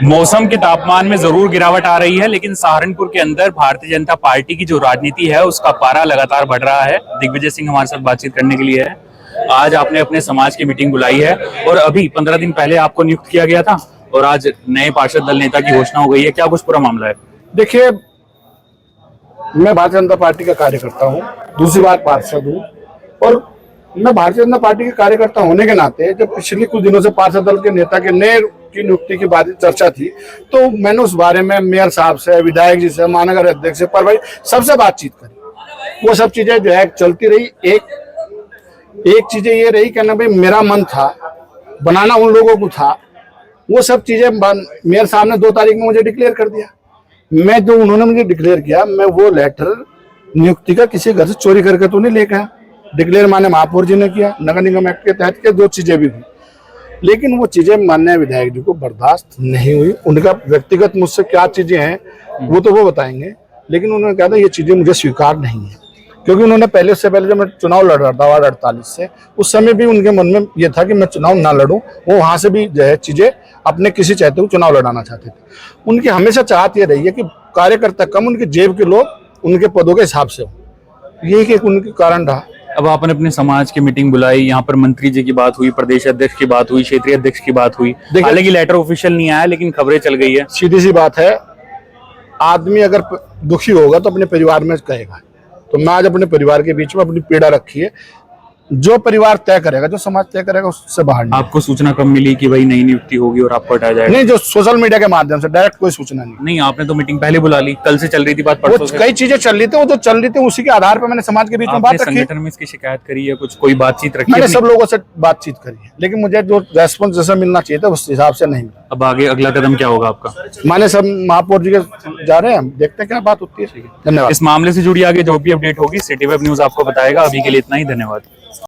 मौसम के तापमान में जरूर गिरावट आ रही है, लेकिन सहारनपुर के अंदर भारतीय जनता पार्टी की जो राजनीति है उसका पारा लगातार बढ़ रहा है। दिग्विजय सिंह हमारे साथ बातचीत करने के लिए है। आज आपने अपने समाज की मीटिंग बुलाई है और अभी 15 दिन पहले आपको नियुक्त किया गया था और आज नए पार्षद दल नेता की घोषणा हो गई है। क्या कुछ पूरा मामला है? देखिए, मैं भारतीय जनता पार्टी का कार्यकर्ता हूँ, दूसरी बार पार्षद हूँ और मैं भारतीय जनता पार्टी के कार्यकर्ता होने के नाते जब पिछले कुछ दिनों से पार्षद दल के नेता के नए की नियुक्ति की बात चर्चा थी तो मैंने उस बारे में मेयर साहब से, विधायक जी से, महानगर अध्यक्ष से, पर भाई सबसे बातचीत करी। वो सब चीजें जो है चलती रही। एक चीजें ये रही कि ना भाई मेरा मन था बनाना, उन लोगों को था, वो सब चीजें मेयर साहब ने 2 तारीख में मुझे डिक्लेयर कर दिया। मैं जो उन्होंने मुझे डिक्लेयर किया, मैं वो लेटर नियुक्ति का किसी घर से चोरी करके तो नहीं लेकर आया। डिक्लेयर माने महापौर जी ने किया, नगर निगम एक्ट के तहत के 2 चीजें भी हुई, लेकिन वो चीजें माननीय विधायक जी को बर्दाश्त नहीं हुई। उनका व्यक्तिगत मुझसे क्या चीजें हैं वो तो वो बताएंगे, लेकिन उन्होंने कहा था ये चीजें मुझे स्वीकार नहीं है, क्योंकि उन्होंने पहले से पहले जब मैं चुनाव लड़ रहा था वार्ड 48 से, उस समय भी उनके मन में ये था कि मैं चुनाव ना लड़ूं। वो वहां से भी जो है चीजें अपने किसी चाहते हुए चुनाव लड़ाना चाहते थे। उनकी हमेशा चाहत ये रही है कि कार्यकर्ता कम, उनके जेब के लोग उनके पदों के हिसाब से हो। यही एक उनके कारण रहा। अब आपने अपने समाज की मीटिंग बुलाई, यहाँ पर मंत्री जी की बात हुई, प्रदेश अध्यक्ष की बात हुई, क्षेत्रीय अध्यक्ष की बात हुई। हालांकि लेटर ऑफिशियल नहीं आया, लेकिन खबरें चल गई है। सीधी सी बात है, आदमी अगर दुखी होगा तो अपने परिवार में कहेगा। तो मैं आज अपने परिवार के बीच में अपनी पीड़ा रखी है। जो परिवार तय करेगा, जो समाज तय करेगा, उससे बाहर नहीं। आपको सूचना कब मिली कि भाई नई नियुक्ति होगी और आपको हटाया जाएगा? नहीं, जो सोशल मीडिया के माध्यम से, डायरेक्ट कोई सूचना नहीं। नहीं, आपने तो मीटिंग पहले बुला ली, कल से चल रही थी बात, परसों से। कई चीजें चल रही थी, वो जो चल रही थी उसी के आधार पर मैंने समाज के बीच में बात रखी। संगठन में इसकी शिकायत करी है, कुछ कोई बातचीत रखी? मैंने सब लोगों से बातचीत करी है, लेकिन मुझे जो रेस्पॉन्स जैसा मिलना चाहिए था उस हिसाब से नहीं मिला। अब आगे अगला कदम क्या होगा आपका? माने सब महापौर जी के जा रहे हैं, हम देखते हैं क्या बात होती है। धन्यवाद। इस मामले से जुड़ी आगे जो भी अपडेट होगी सिटी वेब न्यूज आपको बताएगा। अभी के लिए इतना ही, धन्यवाद।